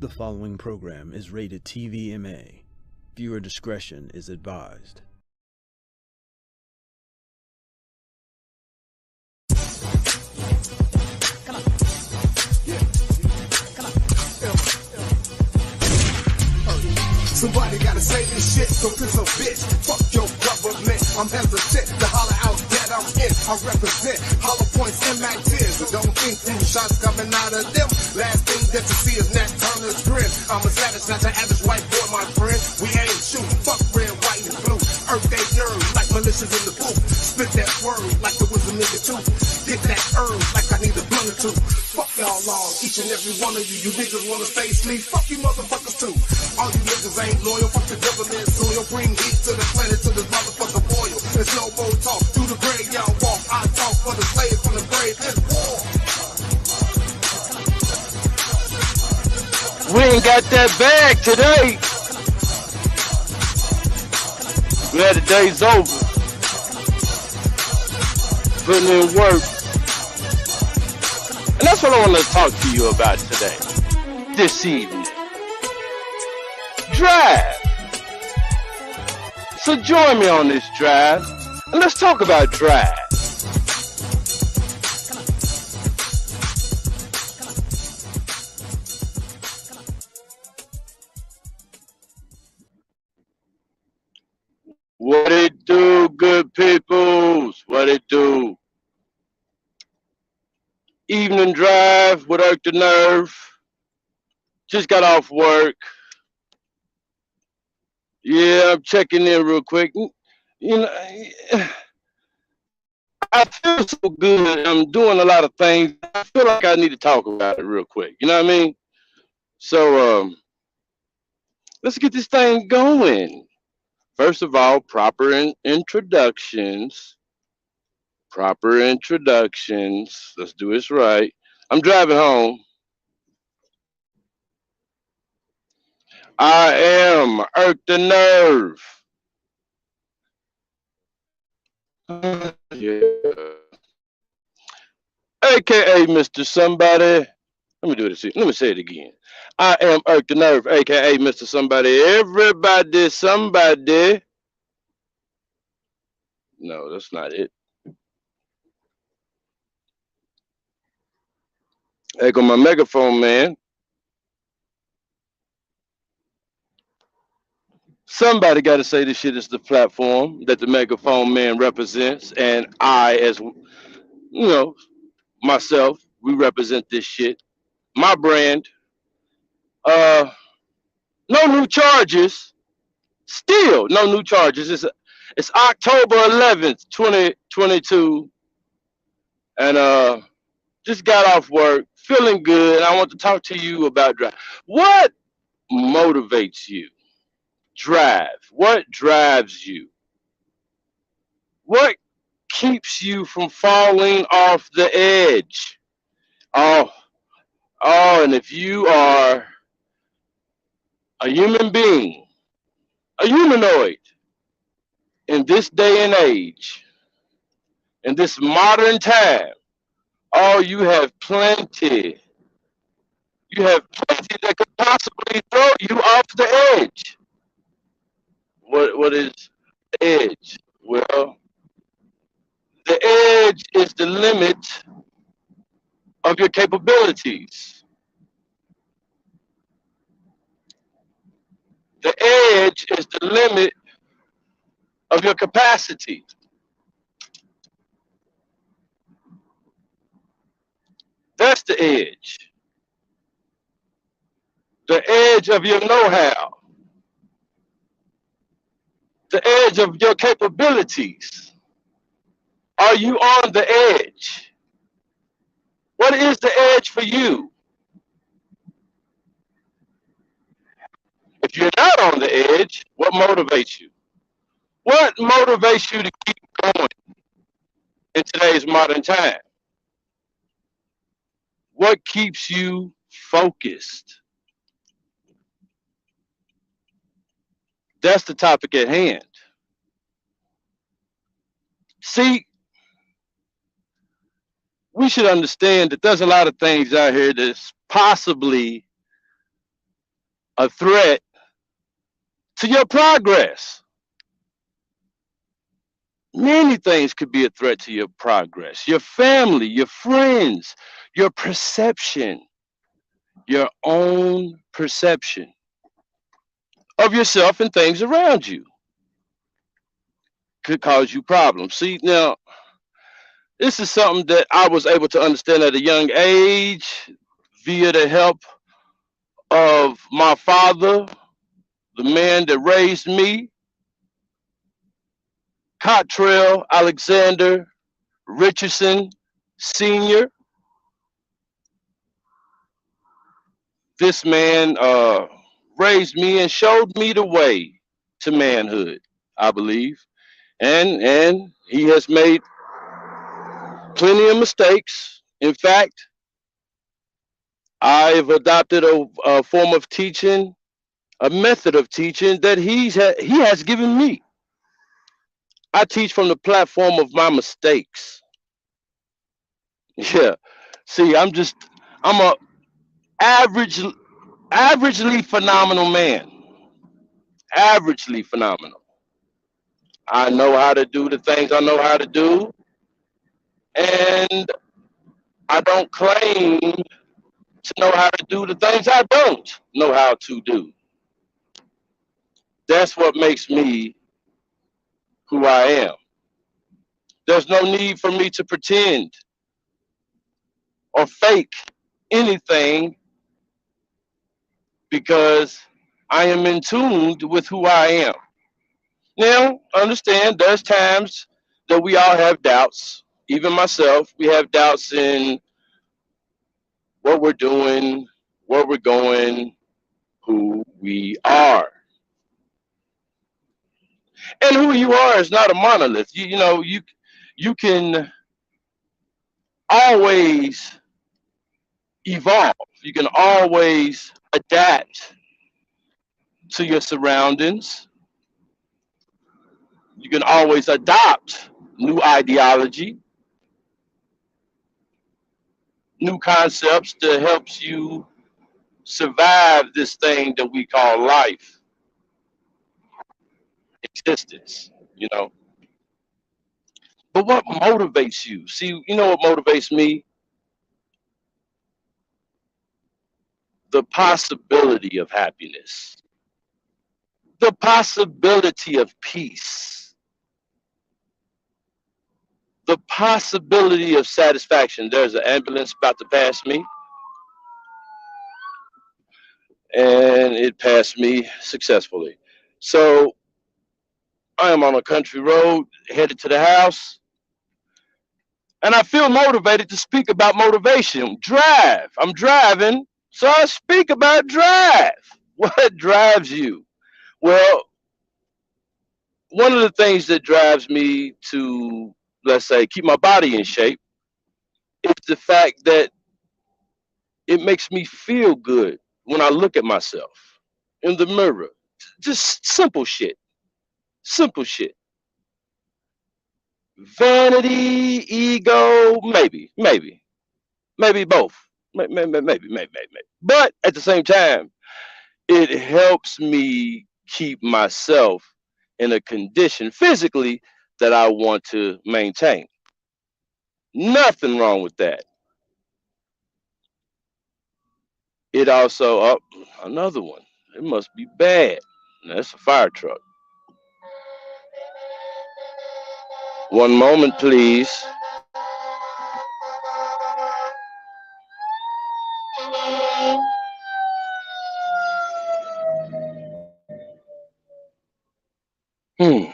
The following program is rated TVMA. Viewer discretion is advised. Somebody gotta say this shit, so piss a bitch. Fuck your government. I'm hesitant to holler out that I'm in. I represent hollow points and Mac tears. Don't think them shots coming out of them. Last thing that you see is Nat Turner's grin. I'm a savage, not your average white boy, my friend. We ain't shooting. Fuck red, white, and blue. Earth they nerves like militias in the booth. Spit that word like there was a nigga too. Get that herb like I need a blunt or two. Fuck y'all all, each and every one of you. You niggas wanna stay asleep? Fuck you motherfuckers too. All you niggas ain't loyal, fuck the government soil. Bring heat to the planet, to this motherfucker boil. There's no more talk, through the grave y'all walk. I talk for the slaves from the grave, it's war. We ain't got that bag today. Glad the day's over. Putting in work. And that's what I want to talk to you about today, this evening. Drive. So join me on this drive, and let's talk about drive. What it do, good peoples? What it do? Evening drive with Irk the Nerve. Just got off work. Yeah, I'm checking in real quick. You know, I feel so good. I'm doing a lot of things. I feel like I need to talk about it real quick. You know what I mean? So let's get this thing going. First of all, proper introductions. Proper introductions. Let's do this right. I'm driving home. I am Irk the Nerve. Yeah. AKA Mr. Somebody. Let me do this. Let me say it again. I am Irk the Nerve, AKA Mr. Somebody. Everybody, somebody. No, that's not it. There go my megaphone man. Somebody got to say this shit is the platform that the megaphone man represents, and I, as you know, myself, we represent this shit. My brand. No new charges. Still no new charges. It's October 11th, 2022, and just got off work, feeling good, and I want to talk to you about drive. What motivates you? Drive. What drives you? What keeps you from falling off the edge? Oh, and if you are a human being, a humanoid, in this day and age, in this modern time, oh, you have plenty. You have plenty that could possibly throw you off the edge. What is edge? Well, the edge is the limit of your capabilities. The edge is the limit of your capacity. That's the edge. The edge of your know-how. The edge of your capabilities. Are you on the edge? What is the edge for you? If you're not on the edge, what motivates you? What motivates you to keep going in today's modern time? What keeps you focused? That's the topic at hand. See, we should understand that there's a lot of things out here that's possibly a threat to your progress. Many things could be a threat to your progress. Your family, your friends, your perception, your own perception of yourself and things around you could cause you problems. See, now, this is something that I was able to understand at a young age via the help of my father, the man that raised me, Cottrell Alexander Richardson Sr. This man raised me and showed me the way to manhood, I believe. And he has made plenty of mistakes. In fact, I've adopted a form of teaching, a method of teaching that he has given me. I teach from the platform of my mistakes. Yeah. See, I'm a average averagely phenomenal man. Averagely phenomenal. I know how to do the things I know how to do, and I don't claim to know how to do the things I don't know how to do. That's what makes me who I am. There's no need for me to pretend or fake anything because I am in tune with who I am. Now, understand there's times that we all have doubts. Even myself, we have doubts in what we're doing, where we're going, who we are. And who you are is not a monolith. You can always evolve. You can always adapt to your surroundings. You can always adopt new ideology, new concepts that helps you survive this thing that we call life, existence, you know. But what motivates you? See, you know what motivates me? The possibility of happiness, the possibility of peace, the possibility of satisfaction. There's an ambulance about to pass me, and it passed me successfully. So I am on a country road headed to the house, and I feel motivated to speak about motivation. Drive. I'm driving, so I speak about drive. What drives you? Well, one of the things that drives me to, let's say, keep my body in shape is the fact that it makes me feel good when I look at myself in the mirror. Just simple shit. Simple shit. Vanity, ego, maybe both. Maybe. But at the same time, it helps me keep myself in a condition physically that I want to maintain. Nothing wrong with that. It also, oh, another one. It must be bad. That's a fire truck. One moment, please. Hmm.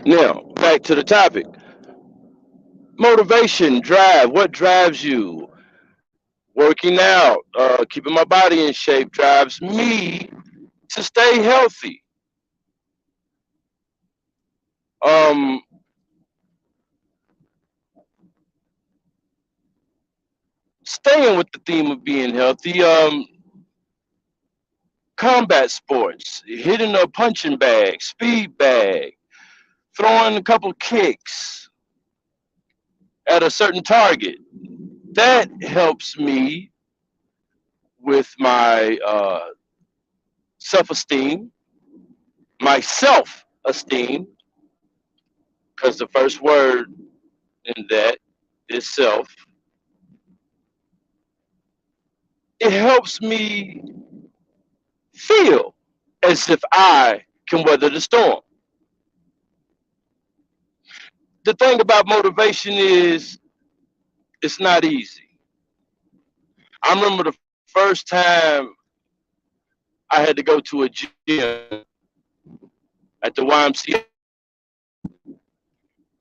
Now, back to the topic. Motivation, drive. What drives you? Working out, keeping my body in shape drives me to stay healthy. Um, Staying with the theme of being healthy, combat sports, hitting a punching bag, speed bag, throwing a couple kicks, at a certain target. That helps me with my self-esteem, my self-esteem, because the first word in that is self. It helps me feel as if I can weather the storm. The thing about motivation is it's not easy. I remember the first time I had to go to a gym at the YMCA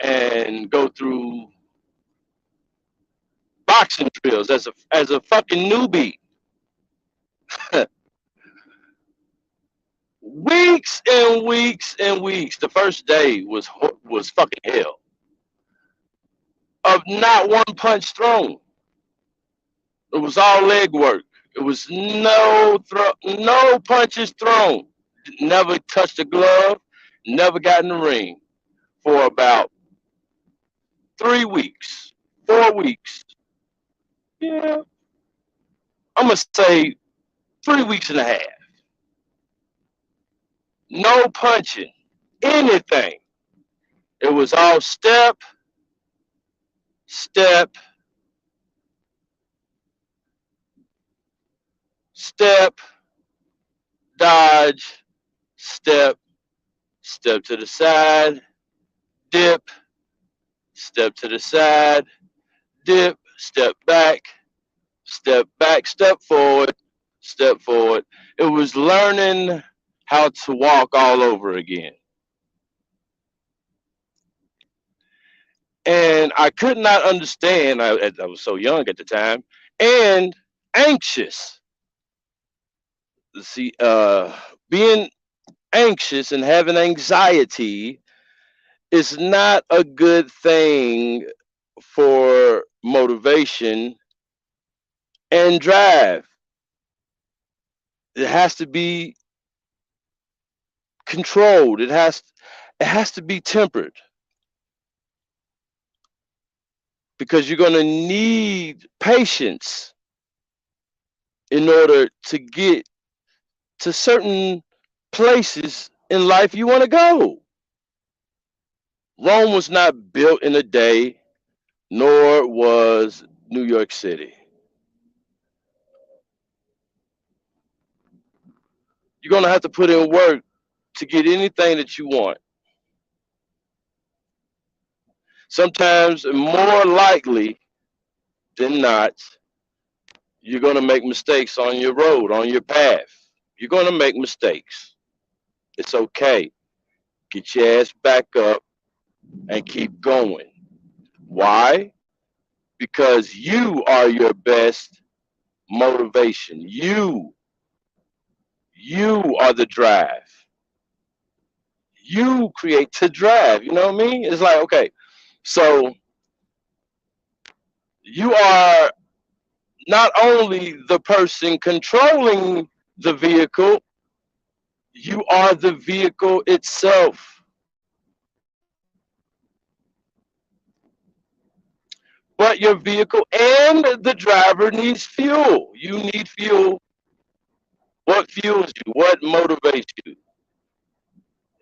and go through boxing drills as a fucking newbie. Weeks and weeks and weeks. The first day was fucking hell. Of not one punch thrown. It was all leg work. It was no punches thrown. Never touched a glove. Never got in the ring for about 3 weeks, 4 weeks. Yeah, I'm gonna say 3 weeks and a half. No punching, anything. It was all step, step, step, dodge, step, step to the side, dip, step to the side, dip, step back, step forward, step forward. It was learning how to walk all over again. And I could not understand. I was so young at the time and anxious. See, being anxious and having anxiety is not a good thing for motivation and drive. It has to be controlled. It has to be tempered because you're going to need patience in order to get to certain places in life you want to go. Rome was not built in a day, nor was New York City. You're going to have to put in work to get anything that you want. Sometimes, more likely than not, you're going to make mistakes on your road, on your path. You're going to make mistakes. It's okay. Get your ass back up and keep going. Why? Because you are your best motivation. You are the drive. You create to drive. You know what I mean? It's like, okay, so you are not only the person controlling the vehicle, you are the vehicle itself. But your vehicle and the driver needs fuel. You need fuel. What fuels you? What motivates you?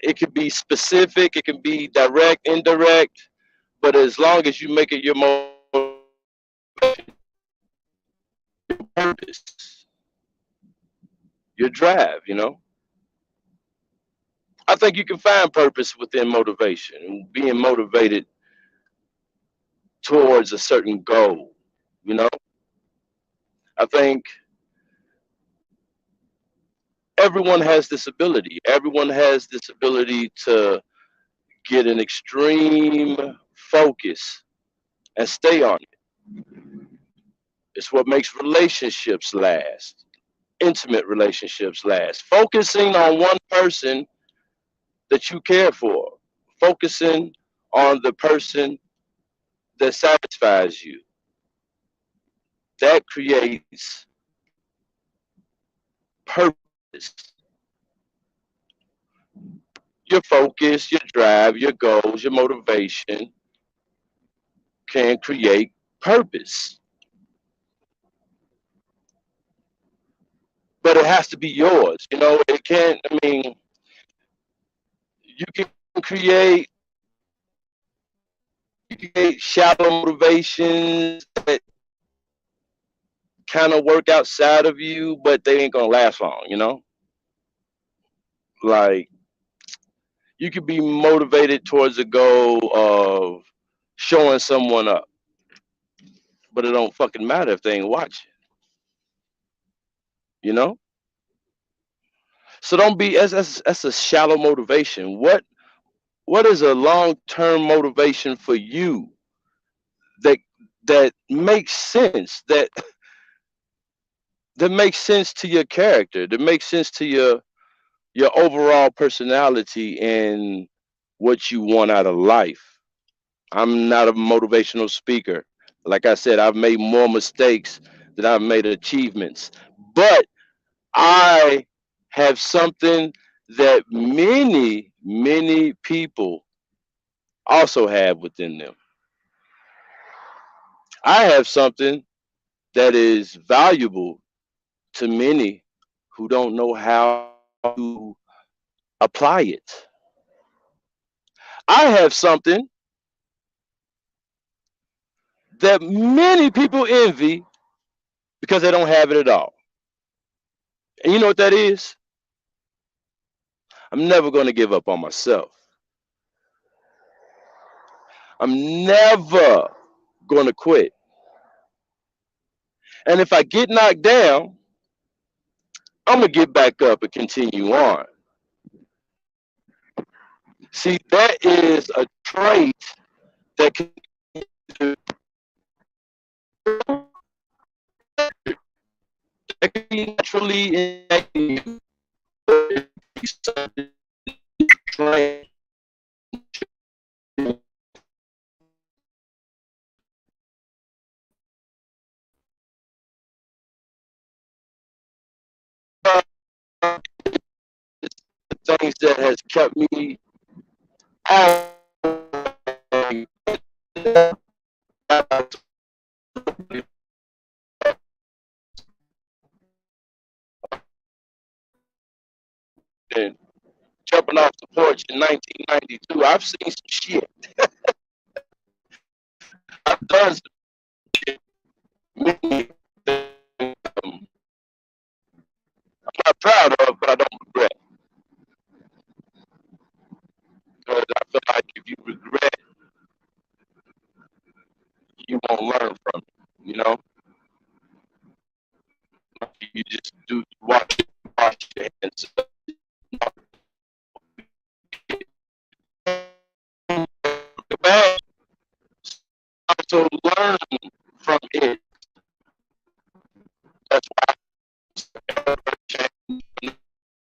It can be specific, it can be direct, indirect, but as long as you make it your purpose, your drive. I think you can find purpose within motivation and being motivated towards a certain goal. You know, I think everyone has this ability. Everyone has this ability to get an extreme focus and stay on it. It's what makes relationships last, intimate relationships last. Focusing on one person that you care for, focusing on the person that satisfies you. That creates purpose. Your focus, your drive, your goals, your motivation can create purpose, but it has to be yours. You know, it can't. I mean, you can create shallow motivations that kind of work outside of you, but they ain't gonna last long. You know, like you could be motivated towards a goal of showing someone up, but it don't fucking matter if they ain't watching. You know, so don't be that's a shallow motivation. What is a long term motivation for you that makes sense that makes sense to your character, that makes sense to your overall personality and what you want out of life. I'm not a motivational speaker. Like I said, I've made more mistakes than I've made achievements. But I have something that many people also have within them. I have something that is valuable to many who don't know how to apply it. I have something that many people envy because they don't have it at all. And you know what that is? I'm never going to give up on myself. I'm never going to quit. And if I get knocked down, I'm going to get back up and continue on. See, that is a trait that can be naturally in you. Things that has kept me out and jumping off the porch in 1992. I've seen some shit. I've done some shit. Many I'm not proud of, but I don't regret. Because I feel like if you regret, you won't learn from it. You know, you just do wash your hands. Bad. So learn from it. That's why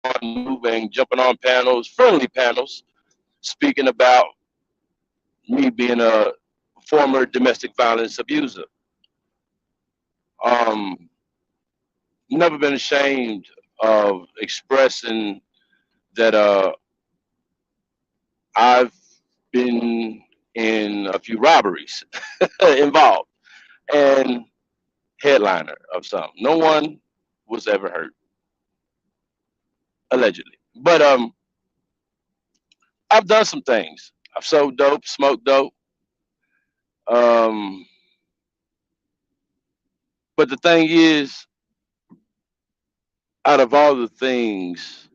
I'm moving, jumping on panels, friendly panels, speaking about me being a former domestic violence abuser. Um, Never been ashamed of expressing that I've been in a few robberies involved and headliner of some. No one was ever hurt, allegedly. But I've done some things. I've sold dope, smoked dope. Um, but the thing is, out of all the things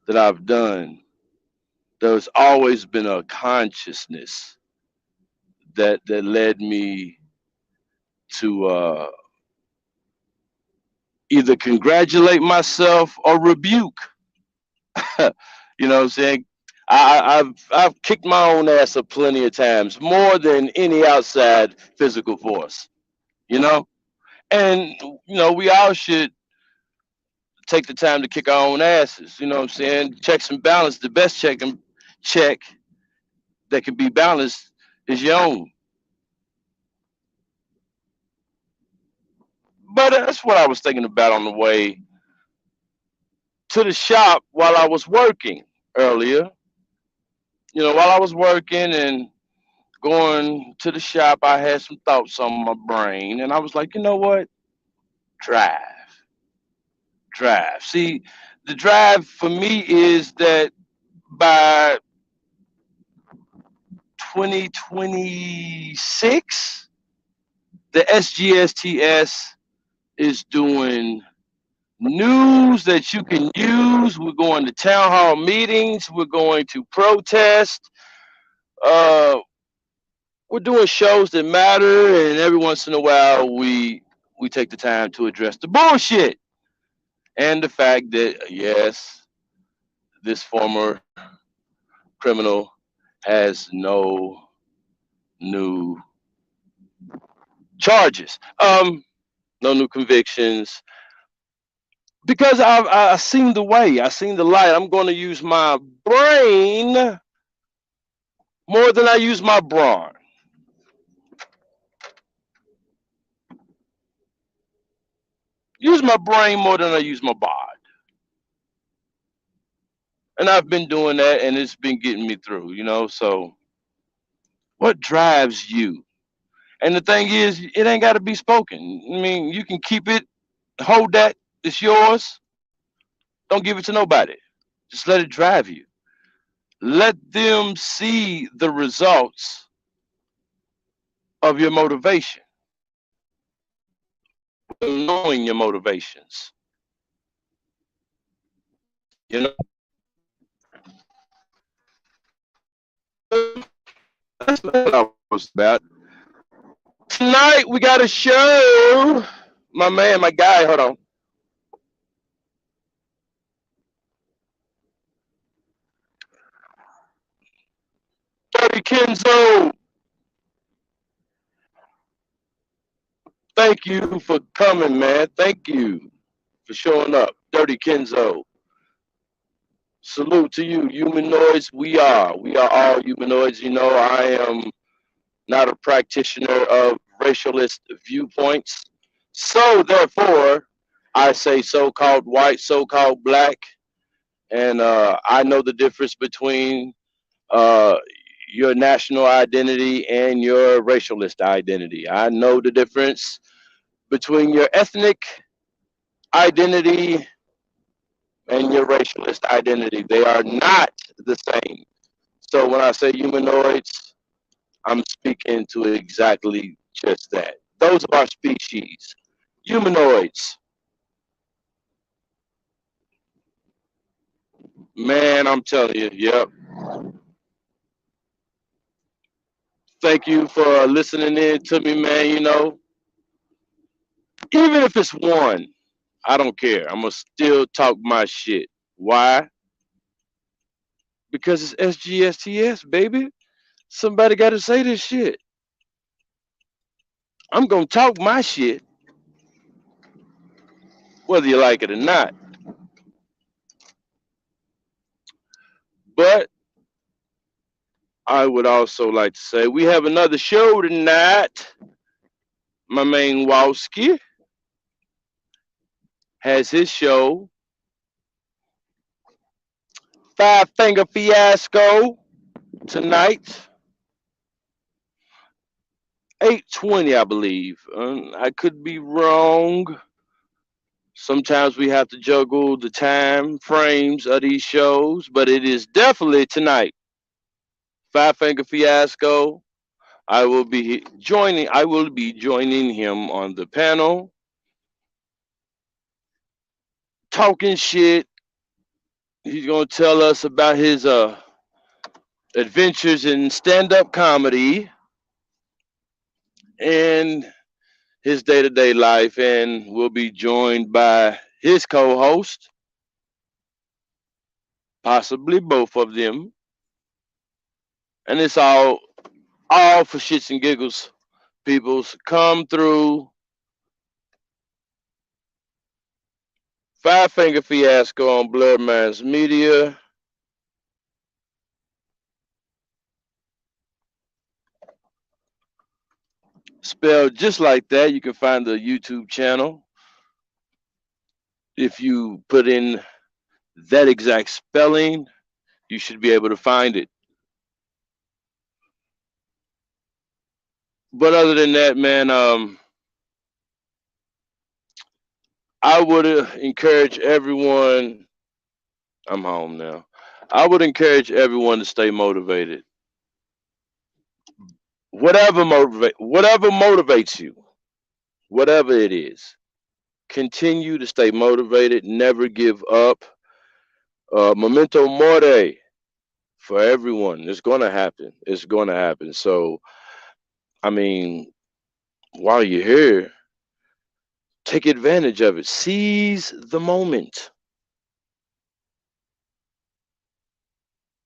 that I've done, there's always been a consciousness that led me to either congratulate myself or rebuke. You know what I'm saying? I've kicked my own ass up plenty of times, more than any outside physical force. You know, and we all should take the time to kick our own asses. You know what I'm saying? Checks and balance. The best check that can be balanced is your own. But that's what I was thinking about on the way to the shop while I was working earlier. While I was working, and Going to the shop, I had some thoughts on my brain, and I was like, you know what? Drive, drive. See, the drive for me is that by 2026, the SGSTS is doing news that you can use. We're going to town hall meetings. We're going to protest. Uh, we're doing shows that matter, and every once in a while, we take the time to address the bullshit and the fact that yes, this former criminal has no new charges, no new convictions, because I seen the way, I seen the light. I'm going to use my brain more than I use my brawn. Use my brain more than I use my body. And I've been doing that and it's been getting me through, you know. So what drives you? And the thing is, it ain't got to be spoken. I mean, you can keep it, hold that, it's yours. Don't give it to nobody. Just let it drive you. Let them see the results of your motivation, knowing your motivations. You know, that's what I was about. Tonight we got a show. My man, my guy, hold on. Dirty Kenzo, thank you for coming, man. Thank you for showing up. Dirty Kenzo. Salute to you, humanoids. We are all humanoids. You know, I am not a practitioner of racialist viewpoints. So, therefore, I say so called white, so called black, and I know the difference between uh, your national identity and your racialist identity. I know the difference between your ethnic identity and your racialist identity. They are not the same. So when I say humanoids, I'm speaking to exactly just that. Those are our species, humanoids. Man, I'm telling you, yep. Thank you for listening in to me, man. You know, even if it's one, I don't care. I'm gonna still talk my shit. Why? Because it's SGSTS, baby. Somebody got to say this shit. I'm gonna talk my shit, whether you like it or not. But I would also like to say we have another show tonight. My main Wowski has his show, Five Finger Fiasco, tonight, 8:20, I believe. I could be wrong. Sometimes we have to juggle the time frames of these shows, but it is definitely tonight. Five Finger Fiasco. I will be joining him on the panel, talking shit. He's gonna tell us about his adventures in stand-up comedy and his day-to-day life, and we'll be joined by his co-host, possibly both of them, and it's all for shits and giggles. Peoples, come through. Five Finger Fiasco on Bloodman's Media. Spelled just like that. You can find the YouTube channel. If you put in that exact spelling, you should be able to find it. But other than that, man, I would encourage everyone. I'm home now. I would encourage everyone to stay motivated. Whatever motivates you, whatever it is, continue to stay motivated. Never give up. Memento mori for everyone. It's gonna happen. It's gonna happen. So, I mean, while you're here, take advantage of it. Seize the moment.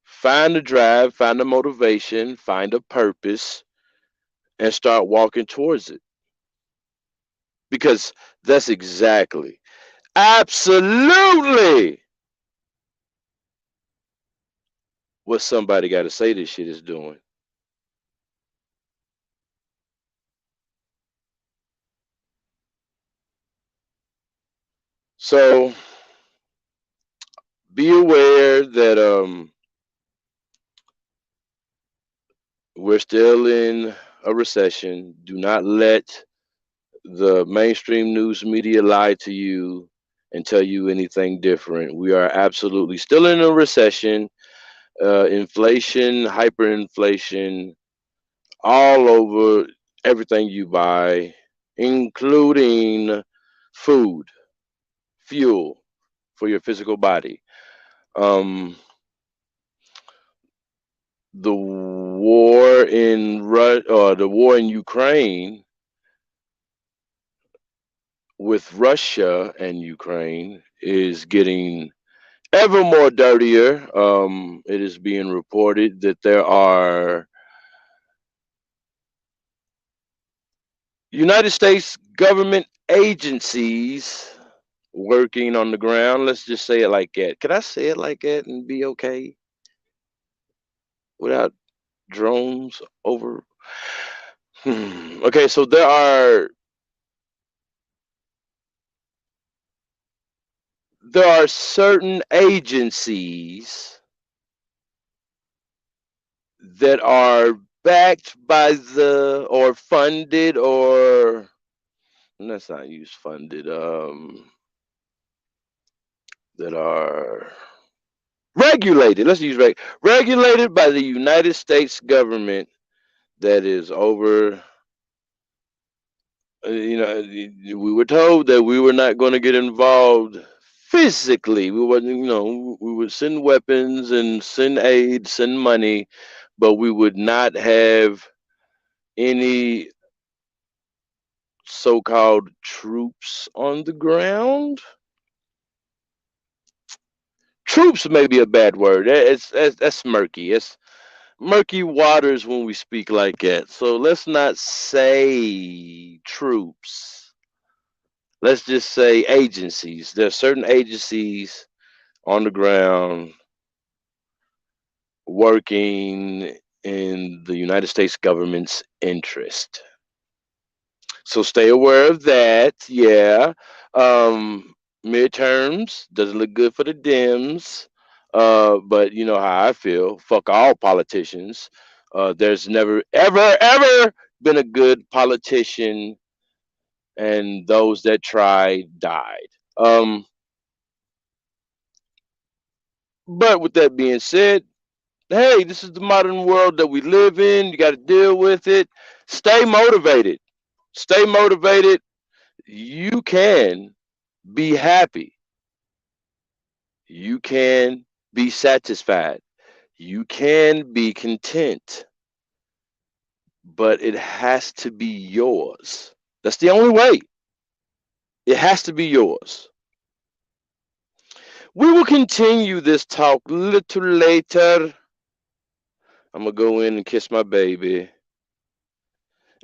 Find the drive, find the motivation, find a purpose, and start walking towards it. Because that's exactly, absolutely what somebody got to say this shit is doing. So be aware that we're still in a recession. Do not let the mainstream news media lie to you and tell you anything different. We are absolutely still in a recession. Inflation, hyperinflation, all over everything you buy, including food, fuel for your physical body. Um, the war in Ukraine with Russia and Ukraine is getting ever more dirtier. It is being reported that there are United States government agencies working on the ground. Let's just say it like that. Could I say it like that and be okay without drones over? Okay, so there are certain agencies that are backed by the or funded or let's not use funded that are regulated. Let's use regulated by the United States government that is over. We were told that we were not going to get involved physically. We wasn't, we would send weapons and send aid, send money, but we would not have any so-called troops on the ground. Troops may be a bad word. That's murky. It's murky waters when we speak like that. So let's not say troops. Let's just say agencies. There are certain agencies on the ground working in the United States government's interest. So stay aware of that. Yeah. Um, Midterms doesn't look good for the Dems. But you know how I feel. Fuck all politicians. There's never, ever, ever been a good politician, and those that tried died. Um, but with that being said, hey, this is the modern world that we live in. You got to deal with it. Stay motivated. Stay motivated. You can be happy. You can be satisfied. You can be content. But it has to be yours. That's the only way. It has to be yours. We will continue this talk a little later. I'm going to go in and kiss my baby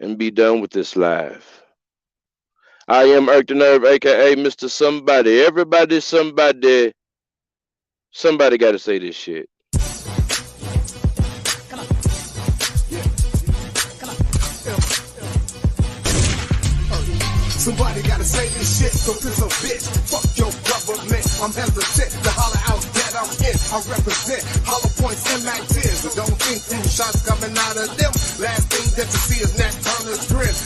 and be done with this live. I am Irk the Nerve, aka Mr. Somebody. Everybody, somebody got to say this shit. Somebody gotta say this shit, so this a bitch. Fuck your government. I'm hesitant to holler out that I'm in. I represent hollow points and Mac tears. But don't think them shots coming out of them. Last thing that you see is Nat Turner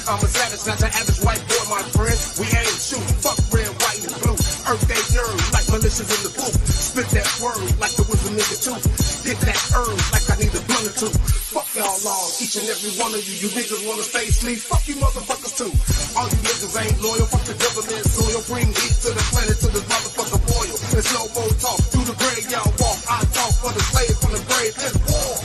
I'm a savage, not the average white boy, my friend. We ain't shooting, fuck red, white, and blue. Earth they nerve like militias in the booth. Spit that word like the wisdom nigga too. Hit that herb like I need a blunt or two. Fuck y'all all, each and every one of you. You niggas wanna stay asleep? Fuck you motherfuckers too. All you niggas ain't loyal. Fuck the government soil. Bring heat to the planet to this motherfucker boil. There's no more talk. Through the grave y'all walk. I talk for the slaves from the grave. It's war.